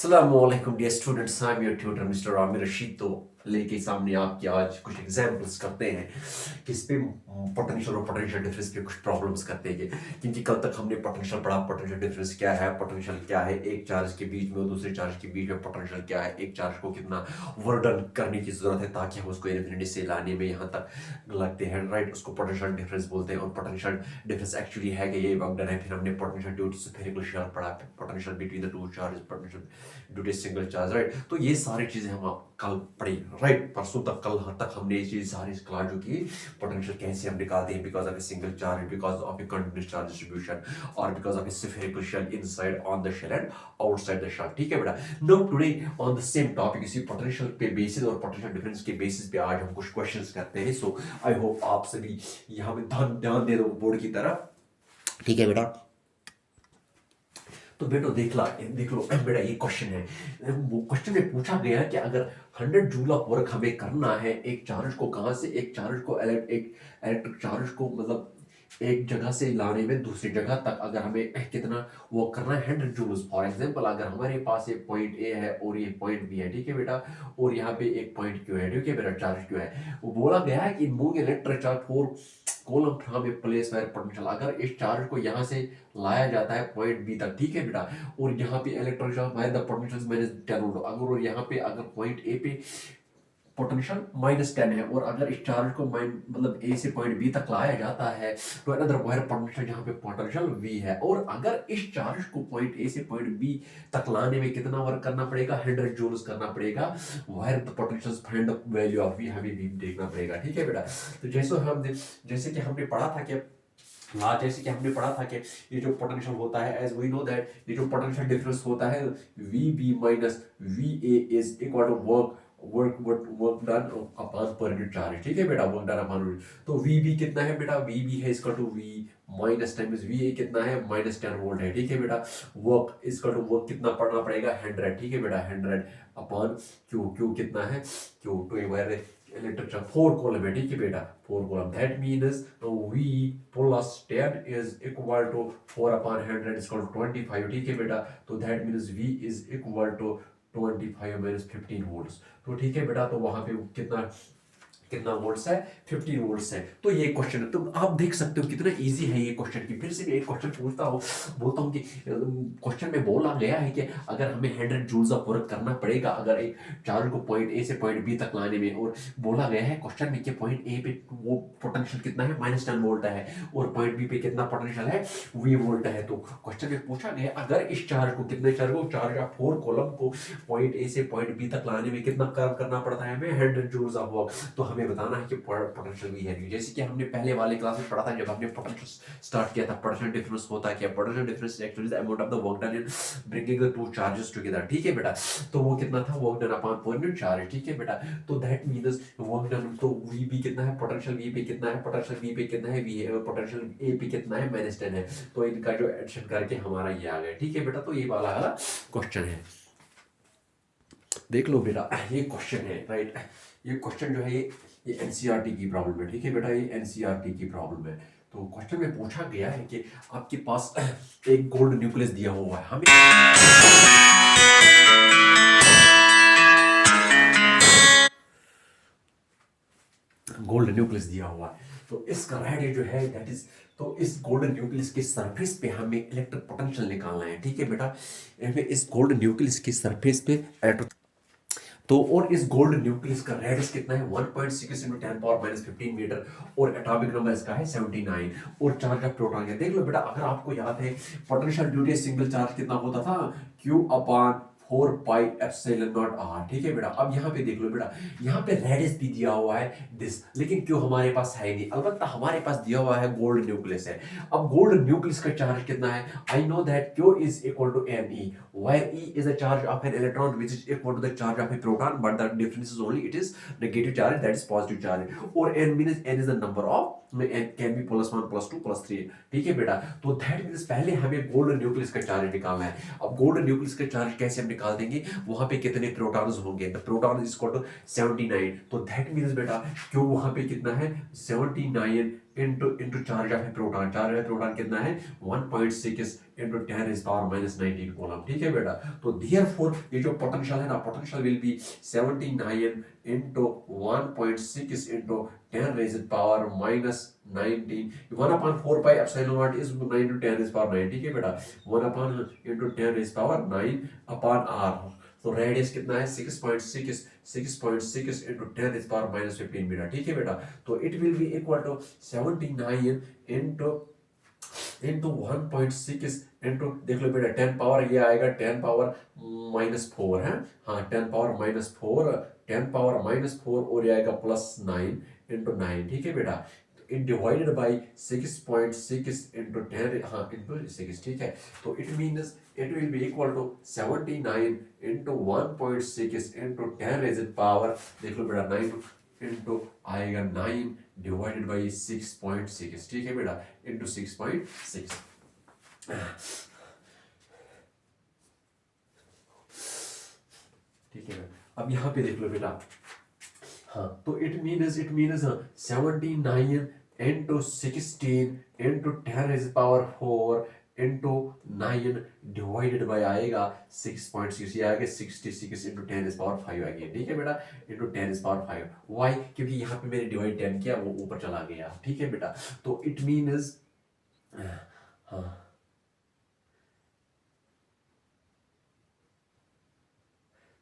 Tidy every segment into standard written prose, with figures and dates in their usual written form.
अस्सलामुअलैकुम dear students, I am your tutor mister Aamir Rashid. तो लेके सामने आपके आज कुछ एग्जांपल्स करते हैं किस पे पोटेंशियल और पोटेंशियल डिफरेंस पे कुछ प्रॉब्लम्स करते हैं क्योंकि कल तक हमने पोटेंशियल पढ़ा, पोटेंशियल डिफरेंस क्या है, पोटेंशियल क्या है, एक चार्ज के बीच में और दूसरे चार्ज के बीच में पोटेंशियल क्या है, एक चार्ज को कितना वर्क डन करने की जरूरत है ताकि हम उसको इन्फिनिटी से लाने में यहाँ तक लगते हैं, राइट। उसको पोटेंशियल डिफरेंस बोलते हैं और पोटेंशियल डिफरेंस एक्चुअली है कि ये वर्क डन है। फिर हमने potential due to spherical shell पढ़ा, potential between the two charges, potential due to single charge, right. तो ये सारी चीजें हम कल पढ़ी, राइट। परसों तक, कल तक हमने ये चीज सारी क्लास जो की पोटेंशियल कैसे हम निकालते हैं because of a single charge, because of a continuous charge distribution और because of a spherical shell inside on the shell and outside the shell, ठीक है बेटा। Now today on the same topic, इसी potential पे basis और potential difference के basis पे आज हम कुछ क्वेश्चंस करते हैं। सो आई होप आप सभी यहाँ पे ध्यान दे दो बोर्ड की तरफ, ठीक है बेटा। तो बेटो देख लो बेटा, ये क्वेश्चन है। वो क्वेश्चन में पूछा गया है कि अगर 100 जूल ऑफ वर्क हमें करना है एक चार्ज को, कहाँ से एक चार्ज को, एक इलेक्ट्रिक चार्ज को मतलब एक जगह से लाने में दूसरी जगह तक, अगर हमें कितना वो करना है 100 जूल्स। फॉर एग्जांपल अगर हमारे पास एक पॉइंट ए है और ये पॉइंट बी है, ठीक है बेटा, और यहाँ पे एक पॉइंट क्यू है, ठीक है बेटा, चार्ज क्यू है। वो बोला गया है कि moving electric charge four coulomb from a place where potential, अगर इस चार्ज को यहाँ से लाया जाता है पॉइंट बी तक, ठीक है बेटा, और यहाँ पे electric charge by the potential minus 10 volt, अगर यहाँ पे अगर पॉइंट ए पे पोटेंशियल -10 है और अगर इस चार्ज को मतलब ए से पॉइंट बी तक लाया जाता है तो अनदर वायर पोटेंशियल जहाँ पे पोटेंशियल वी है, और अगर इस चार्ज को पॉइंट ए से पॉइंट बी तक लाने में कितना वर्क करना पड़ेगा, 100 जूल्स करना पड़ेगा। Where the potential find the value of V, हमें भी देखना पड़ेगा, ठीक है बेटा। तो जैसे कि हमने पढ़ा था कि जैसे कि हमने पढ़ा था कि ये जो पोटेंशियल होता है, एज वी नो दैट, ये जो पोटेंशियल डिफरेंस होता है V B minus V A is equal to work done upon per unit charge, ठीक है बेटा, वर्क डन अपॉन यूनिट। तो वी बी कितना है बेटा, वी बी है इसका two V minus time V A कितना है -10 वोल्ट है, ठीक है बेटा। वर्क इसका टू वर्क कितना पढ़ना पड़ेगा 100, ठीक है बेटा, 100 अपॉन क्यू कितना है, Q two wire electric charge 4 coulomb है, ठीक है बेटा, 4 coulomb. That means v plus 10 is equal to 4 upon 100 is equal to 25, ठीक है बेटा। तो that means v is equal to 25 minus 15 volts. तो ठीक है बेटा, तो वहां पे कितना वोल्ट्स है, 15 वोल्ट्स है। तो ये क्वेश्चन है, तो आप देख सकते हो कितना इजी है ये क्वेश्चन की। फिर से मैं एक क्वेश्चन बोलता हूँ कि क्वेश्चन में बोला गया है कि अगर हमें 100 जूल्स ऑफ वर्क करना पड़ेगा अगर एक चार्ज को पॉइंट ए से पॉइंट बी तक लाने में, और बोला गया है क्वेश्चन में कि पॉइंट ए पे वो पोटेंशियल कितना है -10 वोल्ट है और पॉइंट बी पे कितना पोटेंशियल है वी वोल्ट है। तो क्वेश्चन में पूछा गया अगर इस चार्ज को चार्ज ऑफ 4 कॉलम को पॉइंट ए से पॉइंट बी तक लाने में कितना काम करना पड़ता है हमें 100 जूल्स ऑफ वर्क, तो हमें बताना है कि पोटेंशियल भी है। जैसे कि हमने पहले वाले क्लास में पढ़ा था, जब हमने पोटेंशियल स्टार्ट किया था, पोटेंशियल डिफरेंस होता है क्या, potential difference actually the amount of the work done in bringing the two charges together, ठीक है बेटा। तो वो कितना था, work done upon per unit charge, ठीक है बेटा। तो दैट मींस वर्क डन, तो वी बी कितना है, पोटेंशियल वी पे कितना है, पोटेंशियल वी पे कितना है, वी पोटेंशियल ए पे कितना है -10 है। तो इनका जो एडिशन करके हमारा ये आ गया, ठीक है बेटा। तो ये वाला क्वेश्चन है, देख लो बेटा, ये क्वेश्चन है, राइट। ये क्वेश्चन जो है ये एनसीईआरटी की प्रॉब्लम है, ठीक है बेटा, ये एनसीईआरटी की प्रॉब्लम है। तो क्वेश्चन में पूछा गया है कि आपके पास एक गोल्ड न्यूक्लियस दिया हुआ है, हमें गोल्ड न्यूक्लियस दिया हुआ है। तो इसका रेडियस जो है दैट इज, तो इस गोल्डन न्यूक्लियस के सरफेस पे हमें इलेक्ट्रिक पोटेंशियल निकालना है, ठीक है बेटा। इस गोल्ड न्यूक्लियस के सरफेस पे तो और इस गोल्ड न्यूक्लियस का रेडियस कितना है 1.6 × 10⁻15 मीटर और एटॉमिक नंबर इसका है 79 और चार्ज ऑफ प्रोटॉन है। देख लो बेटा, अगर आपको याद है potential due to single charge कितना होता था, Q/4πε0r, ठीक है बेटा। अब यहाँ पे देख लो बेटा, यहाँ पे रेडियस भी दिया हुआ है दिस, लेकिन क्यों हमारे पास है नहीं, अलबत्ता हमारे पास दिया हुआ है गोल्ड न्यूक्लियस है। अब गोल्ड न्यूक्लियस का चार्ज कितना है, I know that Q is equal to Me, where E is the charge of an electron which is equal to the charge of a proton, but the difference is only it is negative charge, that is positive charge, or n means n is the number of n can be +1 +2 +3, ठीक है बेटा। तो that means पहले हमें gold nucleus का charge निकालना है। अब गोल्ड न्यूक्लियस का चार्ज कैसे हम निकाल देंगे, वहां पे कितने प्रोटॉन्स होंगे, the proton is equal to 79, तो दैट मींस बेटा क्यों वहां पे कितना है 79 into charge of proton. Charge of proton कितना है 1.6 इंटू 10⁻⁻⁹ कूलम। ठीक है बेटा। तो देयरफॉर ये जो पोटेंशियल है ना, potential will be 79 into 1.6 into 10⁻⁻⁹ 1/4 pi epsilon not is 9 into 10⁻⁹ ठीक है बेटा। 1 इंटू 10⁻⁹ अपॉन आर। तो रेडियस कितना है 6.6 इंटू 10⁻⁻15 मीटर। ठीक है बेटा। तो it will be equal to 79 into 1.6 into देख लो बेटा 10 पावर ये आएगा 10 पावर -4 है। हाँ 10 पावर -4 10 पावर -4 और ये आएगा +9 इंटू 9। ठीक है बेटा। इट डिवाइडेड बाई 6.6 इंटू 10 हाँ इंटू 6। ठीक है। तो it means it will be equal to 79 into 1.6 into 10⁻⁻ देख लो बेटा 9 इंटू आएगा 9 डिवाइडेड बाई 6.6। ठीक है बेटा इंटू 6.6। ठीक है। अब यहाँ पे देख लो बेटा। हाँ तो it means 79 into 16 into 10⁻⁴ into 9 divided by आएगा 6.6। ये आएगा 66 इंटू 10⁻⁵ आएगी। ठीक है बेटा इंटू 10⁻⁵। वाई क्योंकि यहाँ पे मैंने डिवाइड 10 किया वो ऊपर चला गया। ठीक है बेटा। तो इट मीन्स हाँ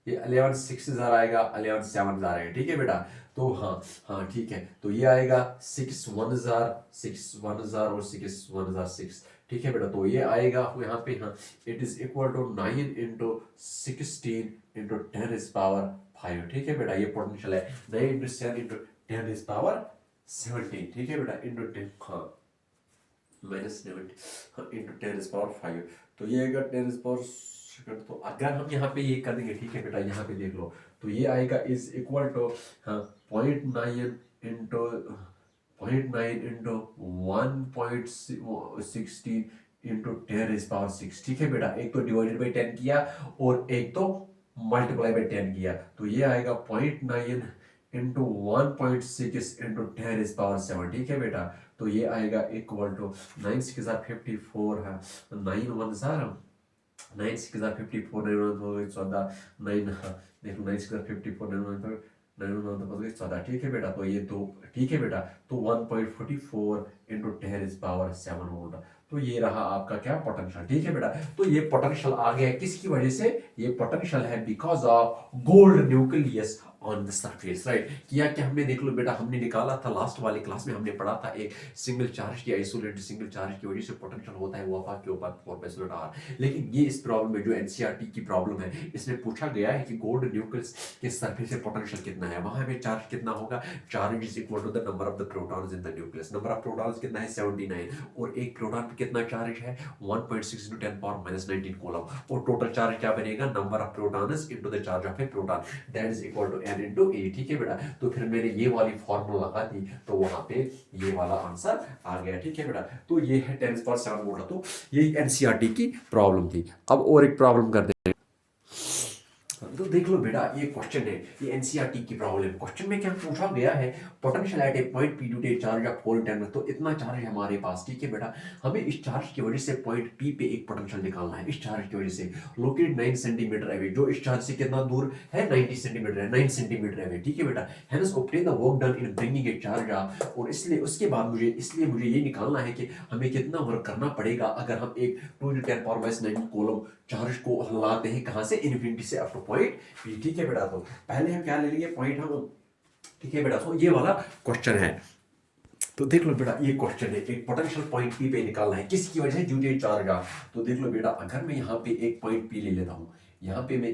ये 11 6 हजार आएगा 11 7 हजार आएगा। ठीक है बेटा। तो हाँ हाँ ठीक है। तो ये आएगा 6 1 हजार और 6 1 हजार 6। ठीक है बेटा। तो ये आएगा यहाँ पे हाँ it is equal to 9 into 16 into 10⁻⁵। ठीक है बेटा। ये पोटेंशियल है 9 इंटू 7 इंटू 10⁻⁷। ठीक है बेटा इंटू 10 हाँ -70 हाँ इंटू 10⁻⁵। तो ये आएगा 10⁻²। तो अगर हम यहाँ पे ये कर देंगे ठीक है बेटा यहाँ पे देख लो तो ये आएगा इज इक्वल टू हाँ 0.9 इंटू 1.16 इंटू 10⁻⁶। ठीक है बेटा। एक तो डिवाइडेड बाई 10 किया और एक तो मल्टीप्लाई बाई 10 किया। तो ये आएगा 0.9 इंटू 1.6 इंटू 10⁻⁷। ठीक है बेटा। तो ये आएगा इक्वल टू 9 6 54 है 9 1 9 6 54 9 14 9 देखो 9 6 54 9 14। ठीक है बेटा। तो ये तो ठीक है बेटा। तो 1.44 इंटू 10⁻⁷ वोल्ट। तो ये रहा आपका क्या पोटेंशियल। ठीक है बेटा। तो ये पोटेंशियल आ गया किसकी वजह से, ये पोटेंशियल है because of gold nucleus on the surface. Right किया क्या हमने देख लो बेटा, हमने निकाला था लास्ट वाली क्लास में हमने पढ़ा था एक सिंगल चार्ज की आइसोलेटेड सिंगल चार्ज की वजह से पोटेंशियल होता है वाफा के ऊपर 4πr। लेकिन ये इस प्रॉब्लम में जो एनसीईआरटी की प्रॉब्लम है इसमें पूछा गया है कि गोल्ड न्यूक्लियस के सरफेस से पोटेंशियल कितना है, वहां में चार्ज कितना होगा, charge is equal to the number of the protons in the nucleus. Number of protons कितना है 79 और एक प्रोटॉन पे कितना चार्ज है 1.6 into 10⁻⁻19 कूलम। और टोटल चार्ज क्या बनेगा number of protons into the charge of a proton that is equal to n into a। ठीक है बेटा। तो फिर मैंने ये वाली फॉर्मूला लगा दी तो वहां पे ये वाला आंसर आ गया। ठीक है बेटा। तो ये है 10⁻⁷ वोल्ट। तो ये एनसीईआरटी की प्रॉब्लम थी। अब और एक प्रॉब्लम कर दे। तो देख लो बेटा ये क्वेश्चन है, ये एनसीईआरटी की प्रॉब्लम। क्वेश्चन में क्या पूछा गया है potential at A point P due charge of 4 10 में। तो इतना चार्ज है हमारे पास। ठीक है बेटा। हमें इस चार्ज की वजह से पॉइंट पी पे एक पोटेंशियल निकालना है। इस चार्ज की वजह से लोकेटेड 9 सेंटीमीटर अवे, जो इस चार्ज से कितना दूर है 90 सेंटीमीटर है, 9 सेंटीमीटर अवे। ठीक है बेटा। Hence obtain the work done in bringing a charge up. और इसलिए उसके बाद मुझे ये निकालना है कि हमें कितना वर्क करना पड़ेगा अगर हम एक 2 × 10⁻⁹ कूलम चार्ज को लाते हैं कहां से इन्फिनिटी से अप टू पॉइंट पी। ठीक है बेटा। तो पहले हम क्या ले लेंगे पॉइंट हम। ठीक है बेटा। तो ये वाला क्वेश्चन है। तो देख लो बेटा ये क्वेश्चन है एक पोटेंशियल पॉइंट पी पे निकालना है किसकी वजह से ड्यू टू चार्ज आ। तो देख लो बेटा अगर मैं यहाँ पे एक पॉइंट पी ले लेता हूँ, यहाँ पे मैं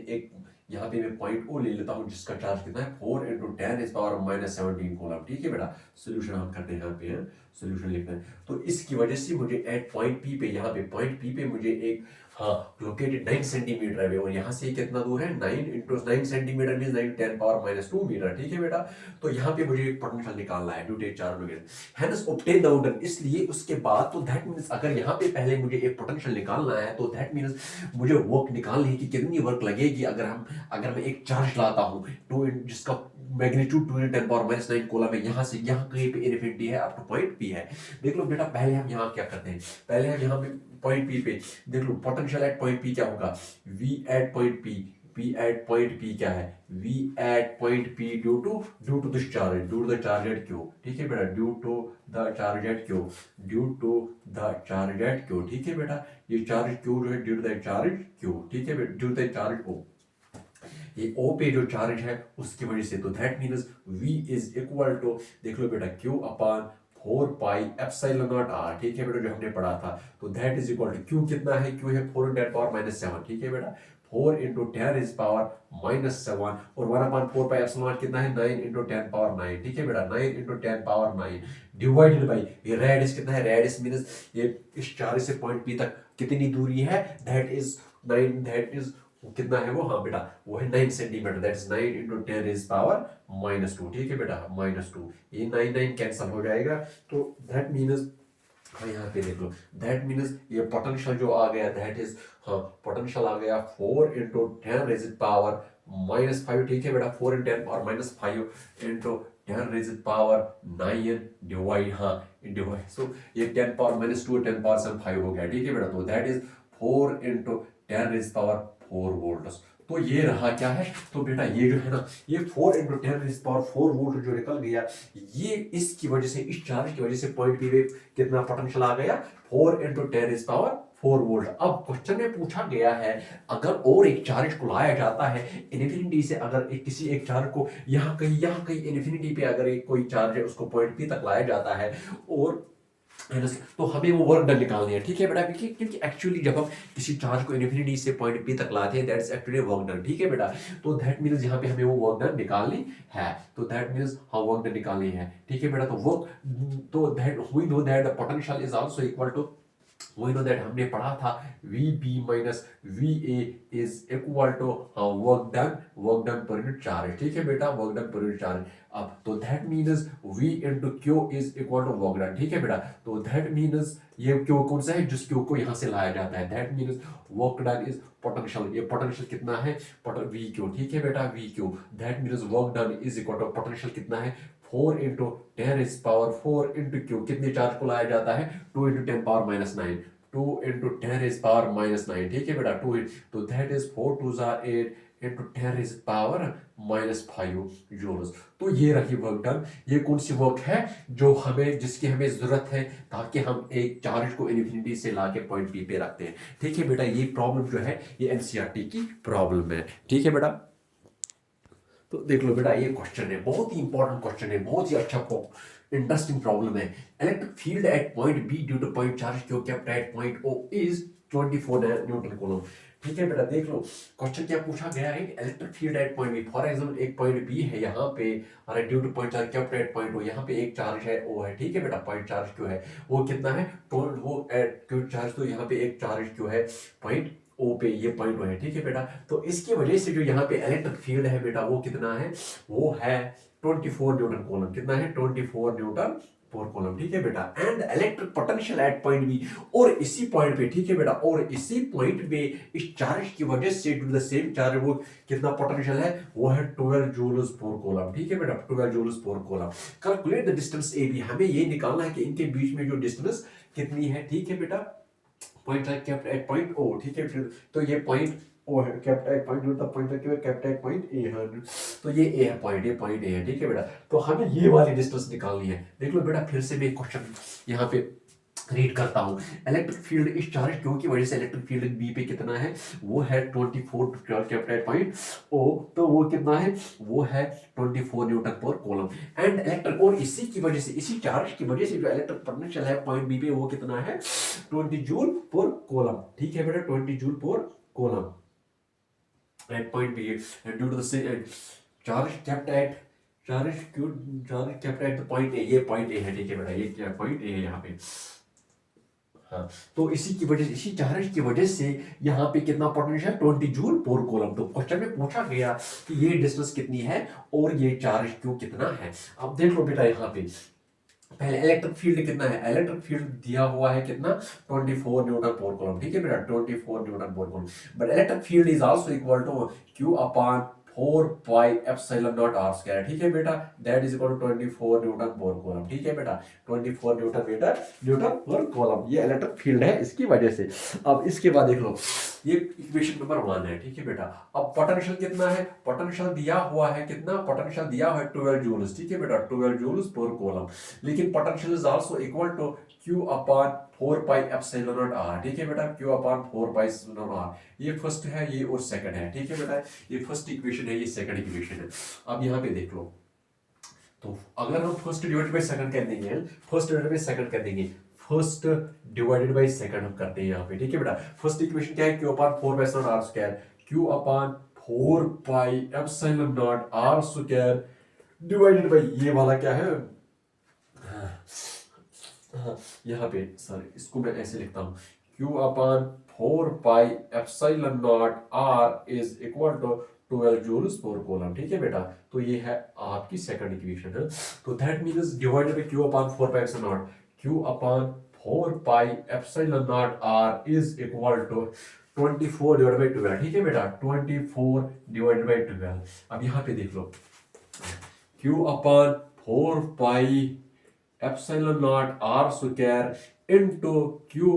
पॉइंट ओ ले लेता हूँ जिसका चार्ज कितना है 4 × 10⁻⁻17 कूलम। ठीक है बेटा। सोल्यूशन हम करते हैं यहाँ पे सोल्यूशन लिखना है। तो इसकी वजह से मुझे एट पॉइंट पी पे यहाँ पे पॉइंट पी पे मुझे एक हाँ लोकेटेड 9 सेंटीमीटर है और यहाँ से कितना दूर है 9 × 9 सेंटीमीटर मींस 9 10⁻⁻2 मीटर। ठीक है बेटा। तो यहाँ पे मुझे पोटेंशियल निकालना है due to charge located hence obtain the work. इसलिए उसके बाद तो दैट मींस अगर यहाँ पे पहले मुझे एक पोटेंशियल निकालना है तो दैट मींस मुझे वर्क निकालनी है कि कितनी वर्क लगेगी अगर मैं एक चार्ज लाता हूँ तो जिसका मैग्नीट्यूड 2 × 10⁻⁹ कूलम है, यहाँ से यहाँ कहीं पे इन्फिनिटी है अप टू पॉइंट पी है। देख लो बेटा पहले हम यहाँ क्या करते हैं, पहले हम यहाँ पे पॉइंट पी पे देख लो पोटेंशियल एट पॉइंट पी क्या होगा, V at point P, P at point P क्या है, V at point P due to this charge, due to the charge at Q, ठीक है बेटा, due to the charge at Q, due to the charge at Q, ठीक है बेटा, ये charge Q जो है due to the charge Q, ठीक है बेटा, ड्यू टू द चार्ज ओ, ये O पे जो चार्ज है उसकी वजह से, तो that means V is equal to देख लो बेटा Q upon 4 pi epsilon naught R, ठीक है बेटा, जो हमने पढ़ा था, तो that is equal to Q कितना है, Q है 4 × 10⁻⁷, ठीक है बेटा, 4 × 10⁻⁷, और 1/4 पाई एप्सिलॉन नॉट कितना है, 9 × 10⁹, ठीक है बेटा, 9 × 10⁹ डिवाइडेड बाई ये रेडियस कितना है, रेडियस मीन्स ये इस चार्ज से पॉइंट P तक कितनी दूरी है, दैट इज 9, दैट इज कितना है वो, हाँ बेटा वो है 9 सेंटीमीटर, दैट इज 9 × 10⁻⁻², ठीक है बेटा, -2, ये 9 कैंसिल हो जाएगा, तो दैट मीन्स हाँ यहाँ पे देख लो, दैट मीन्स ये पोटेंशियल जो आ गया, दैट इज हाँ पोटेंशियल आ गया 4 × 10⁻⁵, ठीक है बेटा, 4 × 10⁻⁵ डिवाइड हाँ डिवाइड, सो ये 10⁻⁻2 10⁻⁵ हो गया, ठीक है बेटा, तो दैट इज 4 × 10⁻⁴ वोल्ट। तो ये रहा क्या है, तो बेटा ये जो है ना, ये 4 × 10⁻⁴ वोल्ट जो निकल गया, ये इसकी वजह से, इस चार्ज की वजह से पॉइंट पी पे कितना पोटेंशियल आ गया, 4 × 10⁻⁴ वोल्ट। अब क्वेश्चन में पूछा गया है अगर और एक चार्ज को लाया जाता है इन्फिनिटी से, अगर किसी एक चार्ज को यहाँ कहीं इन्फिनिटी पे अगर एक कोई चार्ज है उसको पॉइंट पी तक लाया जाता है, और तो हमें वो वर्क डन निकालनी है, ठीक है बेटा, क्योंकि एक्चुअली जब हम किसी चार्ज को इन्फिनिटी से पॉइंट पी तक लाते हैं, दैट्स एक्चुअली वर्क डन, ठीक है बेटा, तो दैट मींस यहाँ पे हमें वो वर्क डन निकालनी है, तो दैट मींस हाँ वर्क डन निकालनी है, ठीक है बेटा, तो वर्क, तो that we know that the potential is also equal to, we know that हमने पढ़ा था VB minus VA is equal to work done per unit charge, ठीक है बेटा, work done per unit charge। अब तो that means V into Q is equal to work done, ठीक है बेटा, तो that means ये Q कौन सा है, जिस Q को यहाँ से लाया जाता है, that means work done is potential, ये potential कितना है, VQ, ठीक है बेटा, VQ, that means work done is equal to potential कितना है, 4 × 10⁻⁴ into Q, कितने चार्ज को लाया जाता है, 2 × 10⁻⁹, 2 × 10⁻⁹, ठीक है बेटा, 2, तो दैट इज 4 2 8 × 10⁻⁵ जूल्स। तो ये रही वर्क डन, ये कौन सी वर्क है जो हमें, जिसकी हमें जरूरत है ताकि हम एक चार्ज को इन्फिनिटी से लाके पॉइंट पी पे रखते हैं, ठीक है बेटा, ये प्रॉब्लम जो है ये एनसीईआरटी की प्रॉब्लम है, ठीक है बेटा। तो देख लो बेटा ये क्वेश्चन है, बहुत ही इंपॉर्टेंट क्वेश्चन है, बहुत ही अच्छा इंटरेस्टिंग प्रॉब्लम है। Electric field at point B due to point charge Q kept at point O is 24 newton coulomb, ठीक है बेटा। देख लो क्वेश्चन क्या पूछा गया है, electric field at point B, for example एक पॉइंट बी है यहाँ पे, और due to point charge kept at point O, यहाँ पे एक चार्ज है ओ है, ठीक है बेटा, पॉइंट चार्ज क्यू है, वो कितना है, तो वो एट क्यू चार्ज, तो यहाँ पे एक चार्ज क्यू है पॉइंट ओ पे, ये पॉइंट ओ है, ठीक है बेटा। तो इसकी वजह से जो यहाँ पे इलेक्ट्रिक फील्ड है बेटा वो कितना है, वो है 24 न्यूटन कूलम, कितना है 24 न्यूटन पर कूलम, ठीक है बेटा। And electric potential at point B, और इसी पॉइंट पे, ठीक है बेटा, और इसी पॉइंट पे इस चार्ज की वजह से due to the same charge वो कितना पोटेंशियल है, वो है 12 जूल्स पर कूलम, ठीक है बेटा, 12 joules per coulomb. Calculate the distance A B, हमें ये निकालना है कि इनके बीच में जो डिस्टेंस कितनी है, ठीक है बेटा, point kept at point O, ठीक है, तो ये पॉइंट ओ है, केप्ट एट पॉइंट जो तब पॉइंट क्यों है, केप्ट एट पॉइंट ए है, तो ये ए है पॉइंट, ये पॉइंट ए है, ठीक है बेटा। तो हमें ये वाली डिस्टेंस निकालनी है। देख लो बेटा फिर से मैं क्वेश्चन यहाँ पे रीड करता हूँ। इलेक्ट्रिक फील्ड इस चार्ज क्यू की वजह से इलेक्ट्रिक फील्ड बी पे कितना है, वो है 24 केप्ट एट पॉइंट ओ, तो वो कितना है, वो है 24 newton per coulomb. And electric, और इसी की वजह से, इसी चार्ज की वजह से जो इलेक्ट्रिक पोटेंशियल है पॉइंट बी पे वो कितना है, 20 जूल पर कूलम, ठीक है बेटा, 20 joule per coulomb at point B, due to the charge kept at the point A, ये पॉइंट ए है, ठीक है बेटा, ये क्या पॉइंट ए है यहाँ पे, हाँ। तो इसी की वजह से, इसी चार्ज की वजह से यहाँ पे कितना पोटेंशियल, 20 जूल पर कूलम। तो क्वेश्चन में पूछा गया कि ये डिस्टेंस कितनी है और ये चार्ज क्यू कितना है। अब देख लो बेटा यहाँ पे पहले इलेक्ट्रिक फील्ड कितना है, इलेक्ट्रिक फील्ड दिया हुआ है कितना, 24 न्यूटन पर कूलम, ठीक है बेटा, 24 newton per coulomb. But electric field is also equal to Q upon 4 pi epsilon naught R square, ठीक है बेटा, that is equal to 24 newton per coulomb, ठीक है बेटा, 24 न्यूटन पर कूलम, ये इलेक्ट्रिक फील्ड है इसकी वजह से। अब इसके बाद देख लो, ये इक्वेशन नंबर 1 है, ठीक है बेटा। अब पोटेंशियल कितना है, पोटेंशियल दिया हुआ है कितना, पोटेंशियल दिया हुआ है 12 जूल्स, ठीक है बेटा, 12 जूल्स पर कूलम, लेकिन potential is also equal to Q upon 4 pi epsilon naught R, ठीक है बेटा, Q upon 4 pi epsilon R, ये फर्स्ट है ये और सेकंड है, ठीक है बेटा, ये फर्स्ट इक्वेशन है, ये सेकंड इक्वेशन है। अब यहाँ पे देख लो, तो अगर हम फर्स्ट डिवाइडेड बाय सेकंड कर देंगे, फर्स्ट डिवाइडेड बाय सेकंड कर देंगे, फर्स्ट डिवाइडेड बाय सेकंड हम करते हैं यहाँ पे, ठीक है बेटा। फर्स्ट इक्वेशन क्या है, Q upon 4 pi epsilon R square, Q upon 4 pi epsilon naught R square divided by ये वाला क्या है, हाँ, यहाँ पे सॉरी, इसको मैं ऐसे लिखता हूँ, Q upon 4 pi epsilon naught R is equal to 12 joules per coulomb, ठीक है बेटा। तो ये है आपकी सेकंड इक्वेशन है, तो that means divided by Q upon 4 pi epsilon naught, Q upon 4 pi epsilon naught R is equal to 24 divided by 12, ठीक है बेटा, 24 डिवाइडेड बाय 12। अब यहाँ पे देख लो, Q upon 4 pi epsilon naught R square into Q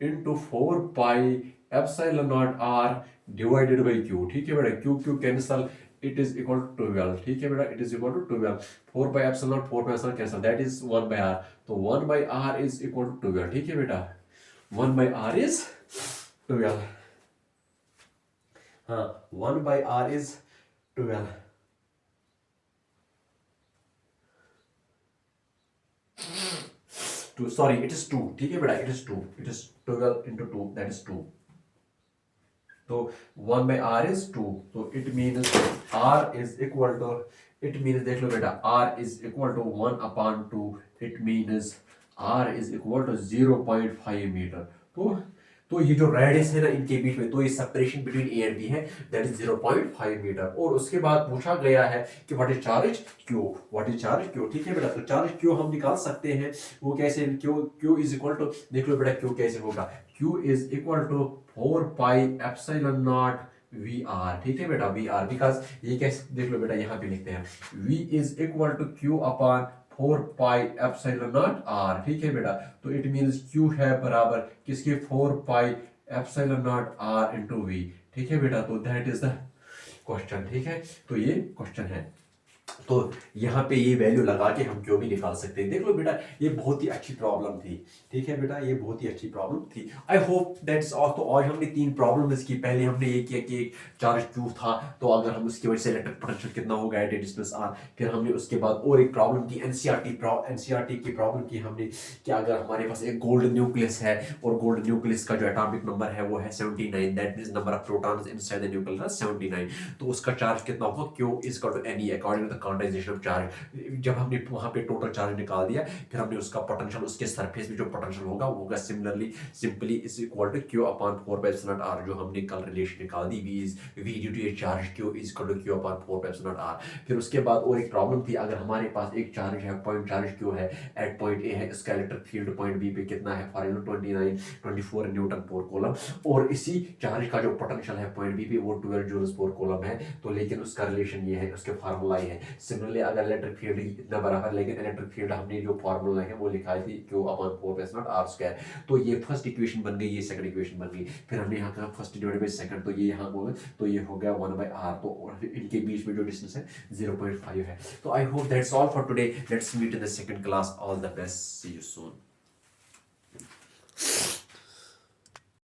into 4 pi epsilon naught R divided by Q, ठीक है बेटा, Q cancel, it is equal to 12, ठीक है बेटा, it is equal to 12, 4 by epsilon naught 4 by epsilon cancel, that is 1 by r, तो 1 by r is equal to 12, ठीक है बेटा, 1 बाय r इज 12, हाँ 1 by r is 12, sorry it is 2, ठीक है बेटा, it is 2, it is 12 into 2 that is 2, तो 1 by r is 2, तो it means r is equal to, it means देख लो बेटा, r is equal to 1 upon 2, it means r is equal to 0.5 metre. तो ये जो रेडियस है ना इनके बीच में, तो ये separation between A and B है, दैट इज 0.5 मीटर। और उसके बाद पूछा गया है कि what is charge Q, what is charge Q, ठीक है बेटा, तो चार्ज क्यू हम निकाल सकते हैं, वो कैसे, क्यू इज इक्वल टू, देख लो बेटा क्यू कैसे होगा, Q is equal to 4 pi epsilon naught V R, ठीक है बेटा, वी आर, बिकॉज ये कैसे, देख लो बेटा यहाँ पे लिखते हैं, V is equal to Q upon 4 pi epsilon naught R, ठीक है बेटा, तो इट मींस क्यू है बराबर किसके, 4 pi epsilon naught R into V, ठीक है बेटा, तो दैट इज द क्वेश्चन, ठीक है, तो ये क्वेश्चन है। तो यहाँ पे ये वैल्यू लगा के हम क्यों भी निकाल सकते हैं। देख लो बेटा ये बहुत ही अच्छी प्रॉब्लम थी, ठीक है बेटा, ये बहुत ही अच्छी प्रॉब्लम थी। आई होप दैट्स ऑल। तो आज हमने 3 प्रॉब्लम्स की। पहले हमने ये किया कि एक चार्ज क्यू था, तो अगर हम उसकी वजह से इलेक्ट्रिक पोटेंशियल कितना होगा एट ए डिस्टेंस आर। फिर हमने उसके बाद और एक प्रॉब्लम की, एनसीईआरटी की प्रॉब्लम की हमने, कि अगर हमारे पास एक गोल्ड न्यूक्लियस है और गोल्ड न्यूक्लियस का जो एटॉमिक नंबर है वो है 79, that means number of protons inside the nucleus 79, तो उसका चार्ज कितना होगा, Q is equal to N E according to the quantization of charge. जब हमने वहां पे टोटल चार्ज निकाल दिया, फिर हमने उसका पोटेंशियल, उसके सरफेस में जो पोटेंशियल होगा वो होगा simply is equal to Q upon 4 pi epsilon R, जो हमने कल रिलेशन निकाल दी, V due to a charge Q is equal to Q upon 4 pi epsilon R. फिर उसके बाद और एक प्रॉब्लम थी, अगर हमारे पास एक चार्ज है, पॉइंट चार्ज क्यू है, एट पॉइंट ए है, इसका इलेक्ट्रिक फील्ड पॉइंट बी पे कितना है, for example 24 newton per coulomb, और इसी चार्ज का जो पोटेंशियल है पॉइंट बी पे वो 12 जूल्स पर कूलम है, तो लेकिन उसका रिलेशन ये है, उसके फार्मूला ये है। सिमिलरली अगर इलेक्ट्रिक फील्ड इतना बड़ा है, लेकिन इलेक्ट्रिक फील्ड हमने जो फार्मूला है वो लिखा थी Q upon 4 pi epsilon R square, तो ये फर्स्ट इक्वेशन बन गई, ये सेकंड इक्वेशन बन गई। फिर हमने यहाँ कहा फर्स्ट डिवाइडेड बाय सेकंड, तो ये यहाँ होगा, तो ये हो गया 1 बाय आर, तो इनके बीच में जो डिस्टेंस है 0.5 है। तो I hope that's all for today, let's meet in the second class, all the best, see you soon.